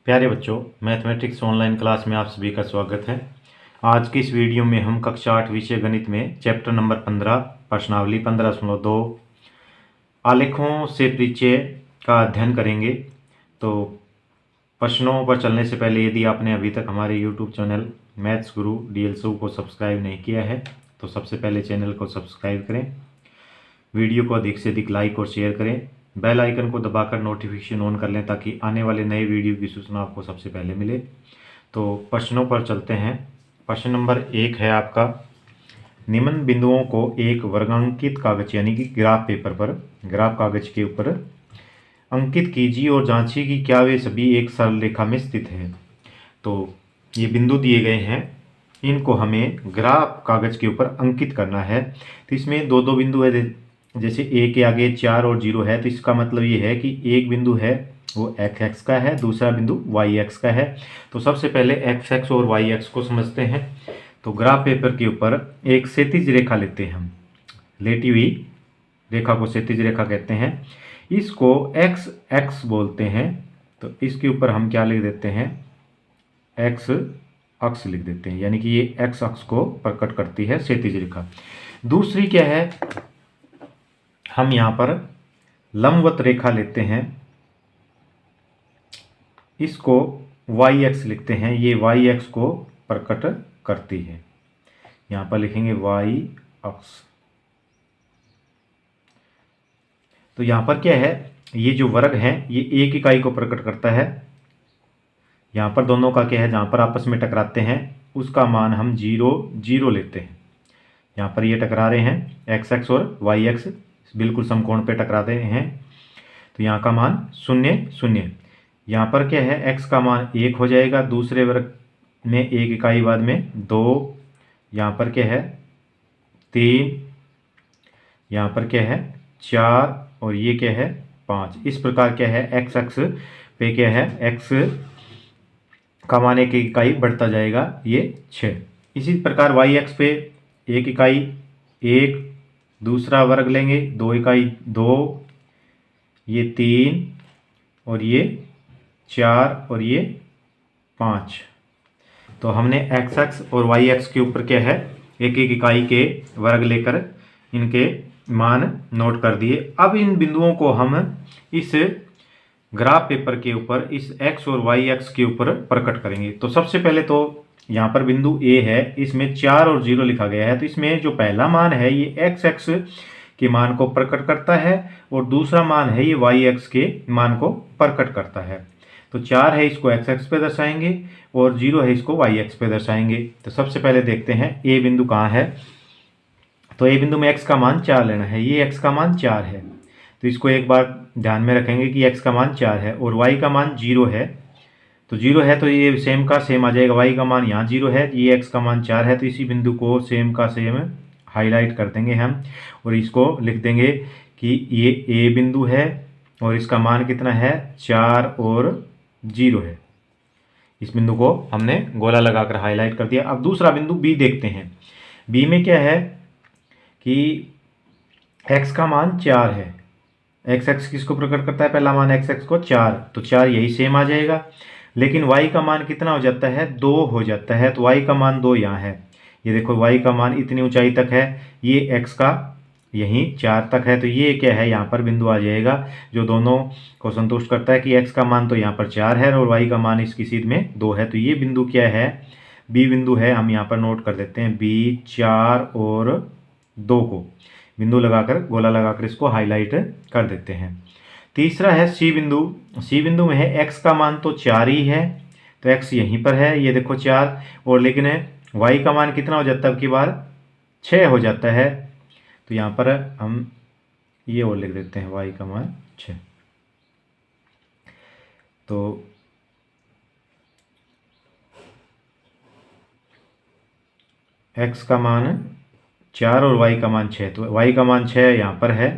प्यारे बच्चों, mathematics online class में आप सभी का स्वागत है। आज की इस वीडियो में हम कक्षा 8 विषय गणित में चैप्टर नंबर 15 प्रश्नावली 15.2 आलेखों से परिचय का अध्ययन करेंगे। तो प्रश्नों पर चलने से पहले यदि आपने अभी तक हमारे यूट्यूब चैनल मैथ्स गुरु DLSU को सब्सक्राइब नहीं किया है तो सबसे पहले चैनल को सब्सक्राइब करें, वीडियो को अधिक से अधिक लाइक और शेयर करें, बेल आइकन को दबाकर नोटिफिकेशन ऑन कर लें ताकि आने वाले नए वीडियो की सूचना आपको सबसे पहले मिले। तो प्रश्नों पर चलते हैं। प्रश्न नंबर 1 है आपका, निम्न बिंदुओं को एक वर्गांकित कागज यानी कि ग्राफ कागज के ऊपर अंकित कीजिए और जांचिए कि क्या वे सभी एक सरल रेखा में स्थित है। तो ये बिंदु दिए गए हैं, इनको हमें ग्राफ कागज के ऊपर अंकित करना है। तो इसमें दो दो बिंदु है, जैसे ए के आगे 4 और 0 है, तो इसका मतलब ये है कि एक बिंदु है वो x का है, दूसरा बिंदु y का है। तो सबसे पहले x और y को समझते हैं। तो ग्राफ पेपर के ऊपर एक क्षैतिज रेखा लेते हैं हम, लेटी हुई रेखा को क्षैतिज रेखा कहते हैं। इसको x बोलते हैं। तो इसके ऊपर हम क्या लिख देते हैं, x अक्ष लिख देते हैं, यानी कि ये x अक्ष को प्रकट करती है क्षैतिज रेखा। दूसरी क्या है, हम यहाँ पर लंबवत रेखा लेते हैं, इसको y लिखते हैं, ये y को प्रकट करती है। यहाँ पर लिखेंगे y अक्ष। तो यहाँ पर क्या है, ये जो वर्ग है ये एक इकाई को प्रकट करता है। यहाँ पर दोनों का क्या है, जहाँ पर आपस में टकराते हैं उसका मान हम 0 लेते हैं। यहाँ पर ये टकरा रहे हैं x और y बिल्कुल समकोण पे टकरा रहे हैं, तो यहाँ का मान 0 यहाँ पर क्या है, x का मान 1 हो जाएगा, दूसरे वर्ग में एक इकाई बाद में 2, यहाँ पर क्या है 3, यहाँ पर क्या है 4 और ये क्या है 5। इस प्रकार क्या है, x अक्ष पे क्या है, x का मान एक इकाई बढ़ता जाएगा, ये 6। इसी प्रकार y अक्ष पे एक इकाई 1, दूसरा वर्ग लेंगे 2 इकाई 2, ये 3 और ये 4 और ये 5। तो हमने x अक्ष और y अक्ष के ऊपर क्या है, एक एक इकाई के वर्ग लेकर इनके मान नोट कर दिए। अब इन बिंदुओं को हम इस ग्राफ पेपर के ऊपर इस x और y अक्ष के ऊपर प्रकट करेंगे। तो सबसे पहले तो यहाँ पर बिंदु A है, इसमें 4 और 0 लिखा गया है, तो इसमें जो पहला मान है ये x अक्ष के मान को प्रकट करता है और दूसरा मान है ये y अक्ष के मान को प्रकट करता है। तो 4 है इसको x अक्ष पे दर्शाएंगे और 0 है इसको y अक्ष पे दर्शाएंगे। तो सबसे पहले देखते हैं A बिंदु कहाँ है। तो A बिंदु में x का मान 4 लेना है, ये x का मान 4 है, तो इसको एक बार ध्यान में रखेंगे कि x का मान 4 है और y का मान 0 है। तो 0 है तो ये सेम का सेम आ जाएगा, y का मान यहाँ 0 है, ये x का मान 4 है, तो इसी बिंदु को सेम का सेम हाईलाइट कर देंगे हम और इसको लिख देंगे कि ये A बिंदु है और इसका मान कितना है 4 और 0 है। इस बिंदु को हमने गोला लगाकर हाईलाइट कर दिया। अब दूसरा बिंदु B देखते हैं। B में क्या है कि x का मान 4 है, x किसको प्रकट करता है, पहला मान x को 4, तो 4 यही सेम आ जाएगा। लेकिन y का मान कितना हो जाता है, 2 हो जाता है, तो y का मान 2 यहाँ है। ये देखो y का मान इतनी ऊंचाई तक है, ये x का यहीं 4 तक है, तो ये क्या है यहाँ पर बिंदु आ जाएगा जो दोनों को संतुष्ट करता है कि x का मान तो यहाँ पर 4 है और y का मान इसकी सीध में 2 है। तो ये बिंदु क्या है, B बिंदु है। हम यहाँ पर नोट कर देते हैं B 4 और 2 को बिंदु लगाकर गोला लगाकर इसको हाईलाइट कर देते हैं। तीसरा है C बिंदु। C बिंदु में है x का मान तो 4 ही है, तो x यहीं पर है, ये देखो 4, और लेकिन y का मान कितना हो जाता है, अब की बार 6 हो जाता है। तो यहाँ पर हम ये और लिख देते हैं y का मान 6। तो x का मान 4 और y का मान 6, तो y का मान 6 यहाँ पर है,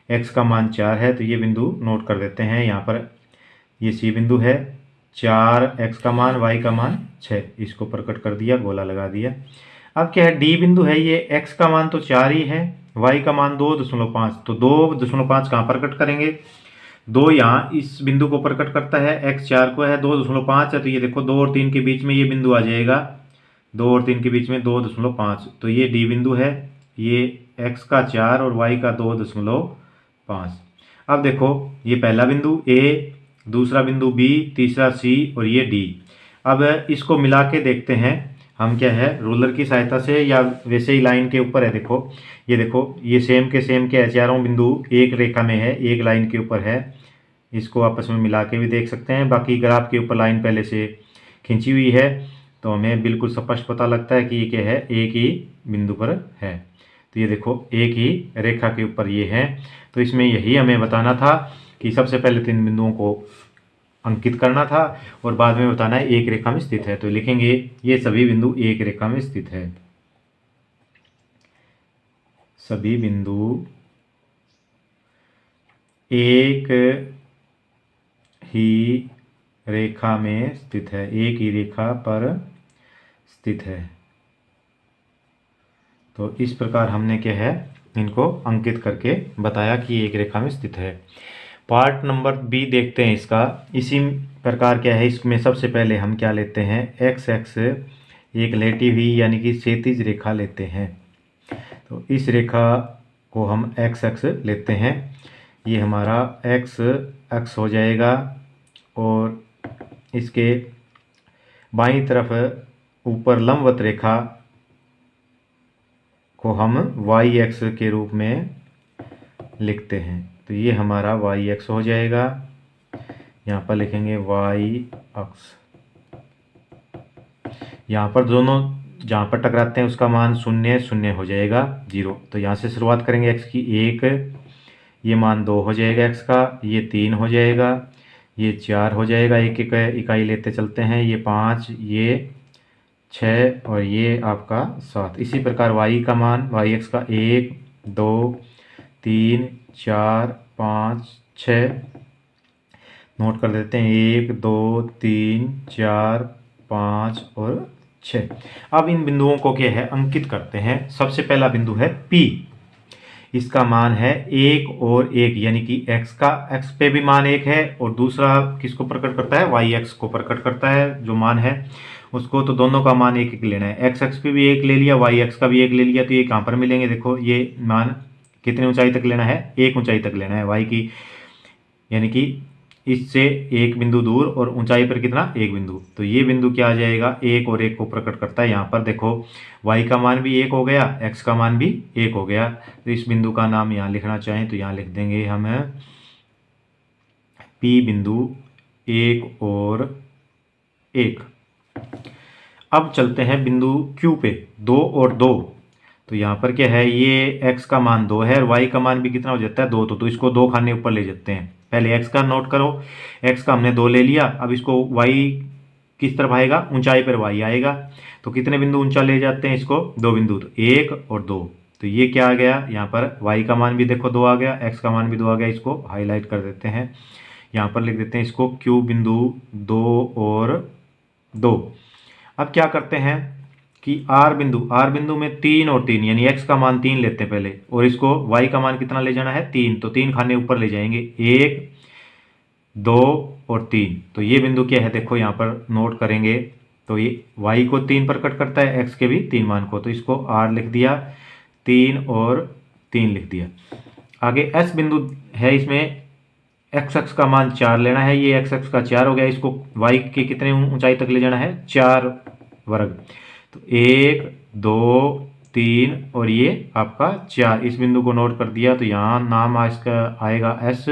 x का मान 4 है, तो ये बिंदु नोट कर देते हैं। यहाँ पर ये C बिंदु है, 4 x का मान, y का मान 6, इसको प्रकट कर दिया, गोला लगा दिया। अब क्या है, D बिंदु है, ये x का मान तो 4 ही है, y का मान 2.5, तो 2.5 कहाँ प्रकट करेंगे, दो यहाँ इस बिंदु को प्रकट करता है, x 4 को है, 2.5 है, तो ये देखो 2 और 3 के बीच में ये बिंदु आ जाएगा, 2 और 3 के बीच में 2.5, तो ये डी बिंदु है, ये x का 4 और y का 2.5। अब देखो ये पहला बिंदु A, दूसरा बिंदु B, तीसरा C और ये D। अब इसको मिला के देखते हैं हम, क्या है, रूलर की सहायता से या वैसे ही लाइन के ऊपर है। देखो ये सेम के है, चारों बिंदु एक रेखा में है, एक लाइन के ऊपर है। इसको आपस में मिला के भी देख सकते हैं। बाकी ग्राफ के ऊपर लाइन पहले से खींची हुई है तो हमें बिल्कुल स्पष्ट पता लगता है कि ये क्या है, एक ही बिंदु पर है। तो ये देखो एक ही रेखा के ऊपर ये है। तो इसमें यही हमें बताना था कि सबसे पहले 3 बिंदुओं को अंकित करना था और बाद में बताना है एक रेखा में स्थित है। तो लिखेंगे ये सभी बिंदु एक रेखा में स्थित है, सभी बिंदु एक ही रेखा में स्थित है, एक ही रेखा पर स्थित है। तो इस प्रकार हमने क्या है, इनको अंकित करके बताया कि एक रेखा में स्थित है। पार्ट नंबर बी देखते हैं इसका। इसी प्रकार क्या है, इसमें सबसे पहले हम क्या लेते हैं, एक्स एक्स एक लेटी हुई यानी कि क्षैतिज रेखा लेते हैं। तो इस रेखा को हम एक्स एक्स लेते हैं, ये हमारा एक्स एक्स हो जाएगा और इसके बाईं तरफ ऊपर लंबवत रेखा को हम वाई एक्स के रूप में लिखते हैं। तो ये हमारा वाई एक्स हो जाएगा, यहाँ पर लिखेंगे वाई एक्स। यहाँ पर दोनों जहाँ पर टकराते हैं उसका मान 0 0 हो जाएगा 0। तो यहाँ से शुरुआत करेंगे x की 1, ये मान 2 हो जाएगा x का, ये 3 हो जाएगा, ये 4 हो जाएगा, एक एक इकाई लेते चलते हैं, ये 5, ये 6 और ये आपका 7। इसी प्रकार y का मान वाई एक्स का 1 2 3 4 5 6 नोट कर देते हैं, 1 2 3 4 5 और 6। अब इन बिंदुओं को क्या है, अंकित करते हैं। सबसे पहला बिंदु है P, इसका मान है 1 और 1 यानी कि x का, x पे भी मान 1 है और दूसरा किसको प्रकट करता है, वाई एक्स को प्रकट करता है जो मान है उसको। तो दोनों का मान 1 1 लेना है, एक्स एक्स पे भी 1 ले लिया, वाई एक्स का भी 1 ले लिया। तो ये कहाँ पर मिलेंगे, देखो ये मान कितनी ऊंचाई तक लेना है, 1 ऊंचाई तक लेना है वाई की, यानी कि इससे एक बिंदु दूर और ऊंचाई पर कितना, 1 बिंदु। तो ये बिंदु क्या आ जाएगा, 1 और 1 को प्रकट करता है। यहाँ पर देखो y का मान भी 1 हो गया, x का मान भी 1 हो गया। तो इस बिंदु का नाम यहाँ लिखना चाहें तो यहाँ लिख देंगे हम P बिंदु 1 और 1। अब चलते हैं बिंदु Q पे, 2 और 2। तो यहाँ पर क्या है, ये x का मान 2 है और y का मान भी कितना हो जाता है, 2। तो इसको 2 खाने ऊपर ले जाते हैं। पहले x का नोट करो, x का हमने 2 ले लिया, अब इसको y किस तरफ आएगा, ऊंचाई पर y आएगा। तो कितने बिंदु ऊंचा ले जाते हैं इसको, 2 बिंदु, तो 1 और 2। तो ये क्या आ गया, यहाँ पर y का मान भी देखो 2 आ गया, x का मान भी 2 आ गया। इसको हाईलाइट कर देते हैं, यहाँ पर लिख देते हैं इसको q बिंदु 2 और 2। अब क्या करते हैं कि R बिंदु में 3 और 3 यानी x का मान 3 लेते हैं पहले, और इसको y का मान कितना ले जाना है, 3। तो 3 खाने ऊपर ले जाएंगे, 1 2 और 3। तो ये बिंदु क्या है, देखो यहाँ पर नोट करेंगे तो ये y को 3 प्रकट करता है, x के भी 3 मान को। तो इसको R लिख दिया, 3 और 3 लिख दिया। आगे S बिंदु है, इसमें x अक्ष का मान 4 लेना है, ये x अक्ष का 4 हो गया। इसको y के कितने ऊंचाई तक ले जाना है, 4 वर्ग। तो 1 2 3 और ये आपका 4। इस बिंदु को नोट कर दिया। तो यहाँ नाम इसका आएगा S।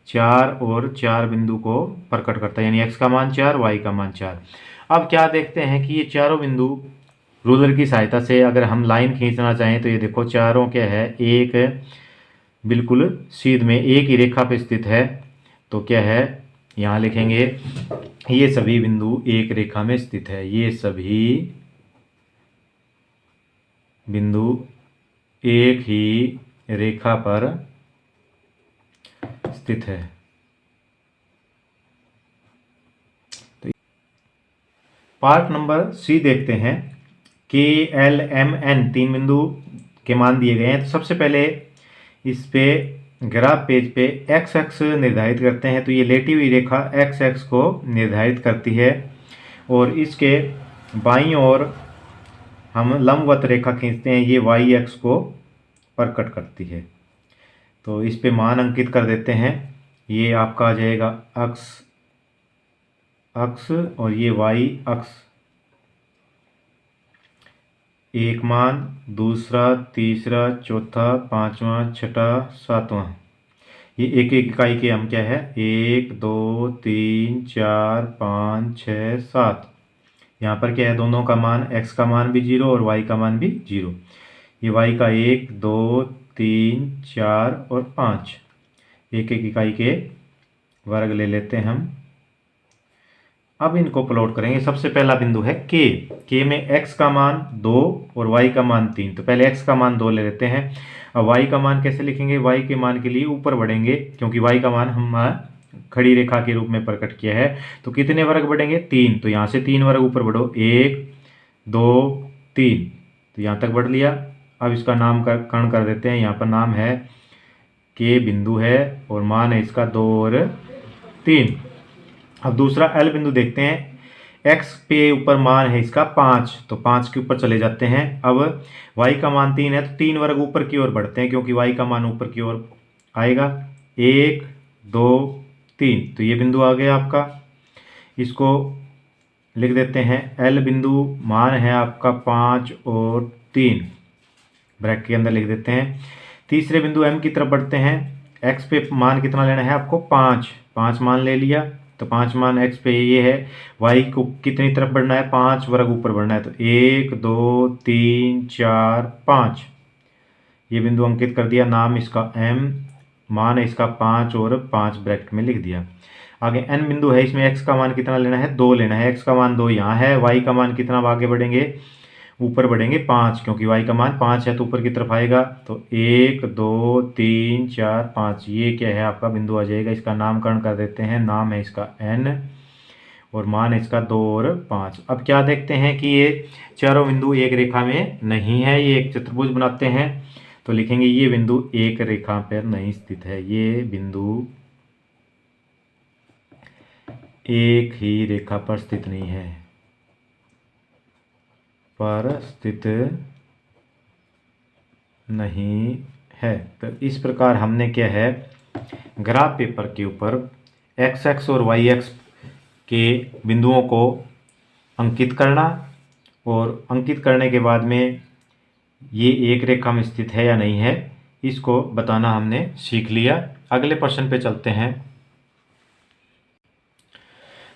4 और 4 बिंदु को प्रकट करता है, यानी x का मान 4 y का मान 4। अब क्या देखते हैं कि ये चारों बिंदु रूलर की सहायता से अगर हम लाइन खींचना चाहें तो ये देखो चारों क्या है, एक बिल्कुल सीध में एक ही रेखा पे स्थित है। तो क्या है, यहाँ लिखेंगे ये सभी बिंदु एक रेखा में स्थित है, ये सभी बिंदु एक ही रेखा पर स्थित है। तो पार्ट नंबर सी देखते हैं। के एल एम एन 3 बिंदु के मान दिए गए हैं। तो सबसे पहले इस पे ग्राफ पेज पे एक्स एक्स निर्धारित करते हैं, तो ये लेटी हुई रेखा एक्स एक्स को निर्धारित करती है और इसके बाईं ओर हम लंबवत रेखा खींचते हैं, ये वाई एक्स को प्रकट करती है। तो इस पे मान अंकित कर देते हैं। ये आपका आ जाएगा अक्ष अक्ष और ये वाई अक्ष, एक मान, दूसरा, तीसरा, चौथा, पांचवा, छठा, सातवां। ये एक एक इकाई के हम क्या है, 1 2 3 4 5 6 7। यहाँ पर क्या है, दोनों का मान, x का मान भी 0 और y का मान भी 0। ये y का 1 2 3 4 और 5, एक एक इकाई के वर्ग ले लेते हैं हम। अब इनको प्लॉट करेंगे। सबसे पहला बिंदु है k में x का मान 2 और y का मान 3। तो पहले x का मान 2 ले लेते हैं। अब y का मान कैसे लिखेंगे, y के मान के लिए ऊपर बढ़ेंगे, क्योंकि y का मान हम खड़ी रेखा के रूप में प्रकट किया है। तो कितने वर्ग बढ़ेंगे, 3। तो यहाँ से 3 वर्ग ऊपर बढ़ो, 1 2 3, तो यहाँ तक बढ़ लिया। अब इसका नामकरण कर देते हैं। यहाँ पर नाम है k बिंदु है और मान है इसका 2 और 3। अब दूसरा L बिंदु देखते हैं। x पे ऊपर मान है इसका 5, तो 5 के ऊपर चले जाते हैं। अब y का मान 3 है, तो 3 वर्ग ऊपर की ओर बढ़ते हैं, क्योंकि y का मान ऊपर की ओर आएगा। 1 2 3, तो ये बिंदु आ गया आपका। इसको लिख देते हैं L बिंदु, मान है आपका 5 और 3, ब्रैकेट के अंदर लिख देते हैं। तीसरे बिंदु M की तरफ बढ़ते हैं। x पे मान कितना लेना है आपको, 5 मान ले लिया। तो 5 मान x पे ये है। y को कितनी तरफ बढ़ना है, 5 वर्ग ऊपर बढ़ना है। तो 1 2 3 4 5, ये बिंदु अंकित कर दिया। नाम इसका m, मान है इसका 5 और 5 ब्रैकेट में लिख दिया। आगे n बिंदु है, इसमें x का मान कितना लेना है, 2 लेना है। x का मान 2 यहाँ है। y का मान कितना आगे बढ़ेंगे, ऊपर बढ़ेंगे 5, क्योंकि y का मान 5 है तो ऊपर की तरफ आएगा। तो 1 2 3 4 5, ये क्या है आपका बिंदु आ जाएगा। इसका नामकरण कर देते हैं। नाम है इसका n और मान है इसका 2 और 5। अब क्या देखते हैं कि ये चारों बिंदु एक रेखा में नहीं है, ये एक चतुर्भुज बनाते हैं। तो लिखेंगे ये बिंदु एक रेखा पर नहीं स्थित है, ये बिंदु एक ही रेखा पर स्थित नहीं है, पर स्थित नहीं है। तो इस प्रकार हमने क्या है, ग्राफ पेपर के ऊपर एक्स एक्स और वाई एक्स के बिंदुओं को अंकित करना और अंकित करने के बाद में ये एक रेखा में स्थित है या नहीं है, इसको बताना हमने सीख लिया। अगले प्रश्न पे चलते हैं।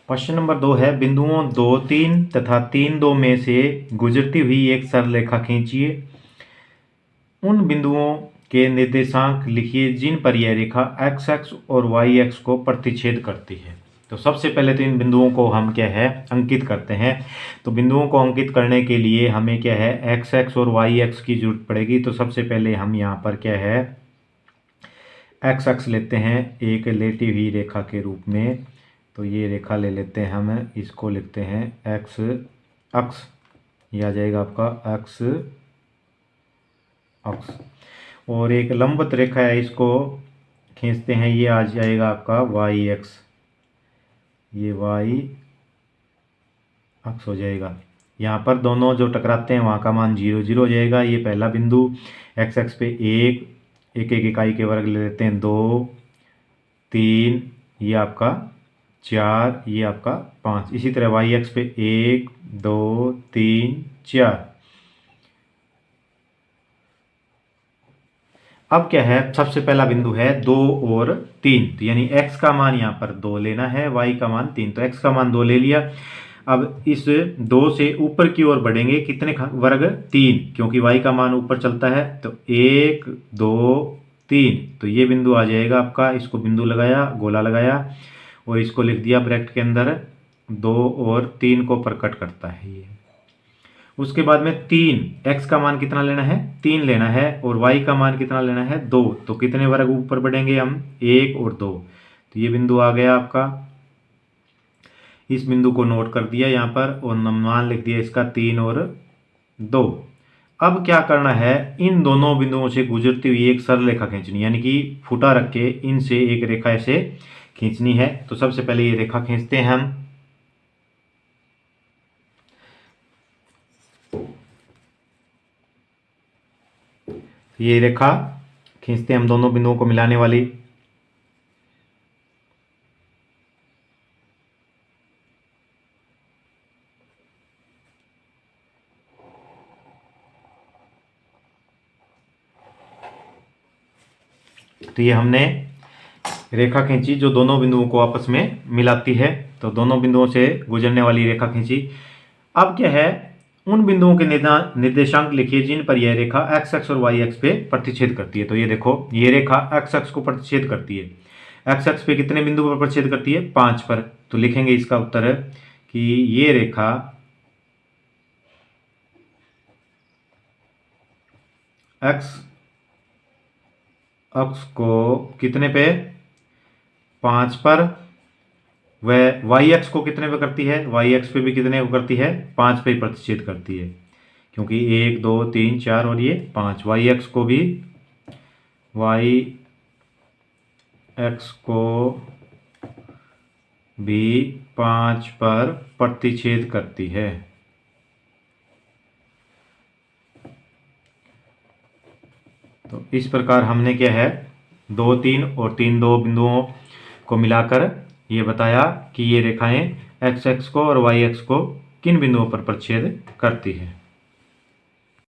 प्रश्न नंबर 2 है, बिंदुओं 2 3 तथा 3 2 में से गुजरती हुई एक सरल रेखा खींचिए। उन बिंदुओं के निर्देशांक लिखिए जिन पर यह रेखा एक्स एक्स और वाई एक्स को प्रतिच्छेद करती है। तो सबसे पहले तो इन बिंदुओं को हम क्या है, अंकित करते हैं। तो बिंदुओं को अंकित करने के लिए हमें क्या है, एक्स एक्स और वाई एक्स की जरूरत पड़ेगी। तो सबसे पहले हम यहाँ पर क्या है, एक्स एक्स लेते हैं एक लेटी हुई रेखा के रूप में। तो ये रेखा ले लेते हैं हम, इसको लिखते हैं एक्स अक्ष, यह आ जाएगा आपका एक्स अक्ष। और एक लंबवत रेखा है, इसको खींचते हैं, ये आ जाएगा आपका वाई एक्स, ये वाई अक्ष हो जाएगा। यहाँ पर दोनों जो टकराते हैं वहाँ का मान 0 0 हो जाएगा। ये पहला बिंदु एक्स एक्स पे एक एक इकाई के वर्ग ले लेते हैं, 2 3, ये आपका 4, ये आपका 5। इसी तरह वाई एक्स पे 1 2 3 4। अब क्या है, सबसे पहला बिंदु है 2 और 3, तो यानी x का मान यहाँ पर 2 लेना है, y का मान 3। तो x का मान 2 ले लिया। अब इस 2 से ऊपर की ओर बढ़ेंगे, कितने वर्ग, 3, क्योंकि y का मान ऊपर चलता है। तो 1 2 3, तो ये बिंदु आ जाएगा आपका। इसको बिंदु लगाया, गोला लगाया और इसको लिख दिया ब्रैकेट के अंदर, 2 और 3 को प्रकट करता है ये। उसके बाद में 3, x का मान कितना लेना है, 3 लेना है, और y का मान कितना लेना है, 2। तो कितने वर्ग ऊपर बढ़ेंगे हम, 1 और 2। तो ये बिंदु आ गया आपका। इस बिंदु को नोट कर दिया यहाँ पर और मान लिख दिया इसका 3 और 2। अब क्या करना है, इन दोनों बिंदुओं से गुजरती हुई एक सरल रेखा खींचनी, यानी कि फूटा रख के इनसे एक रेखा ऐसे खींचनी है। तो सबसे पहले ये रेखा खींचते हैं हम। ये रेखा खींचते हैं हम दोनों बिंदुओं को मिलाने वाली। तो ये हमने रेखा खींची जो दोनों बिंदुओं को आपस में मिलाती है। तो दोनों बिंदुओं से गुजरने वाली रेखा खींची। अब क्या है, उन बिंदुओं के निर्देशांक लिखिए जिन पर यह रेखा एक्स एक्स और वाई एक्स पे प्रतिच्छेद करती है। तो ये देखो, ये रेखा एक्स एक्स को प्रतिच्छेद करती है। एक्स एक्स पे कितने बिंदु पर प्रतिच्छेद करती है? 5 पर। तो लिखेंगे इसका उत्तर कि ये रेखा एक्स अक्ष को कितने पे? 5 पर। वह वाई एक्स को कितने पे करती है? वाई एक्स पे भी कितने को करती है? 5 पे प्रतिच्छेद करती है, क्योंकि 1 2 3 4 और ये 5। वाई एक्स को भी भी 5 पर प्रतिच्छेद करती है। तो इस प्रकार हमने क्या है, 2 3 और 3 2 बिंदुओं को मिलाकर ये बताया कि ये रेखाएं एक्स एक्स को और वाई एक्स को किन बिंदुओं पर प्रतिच्छेद करती है।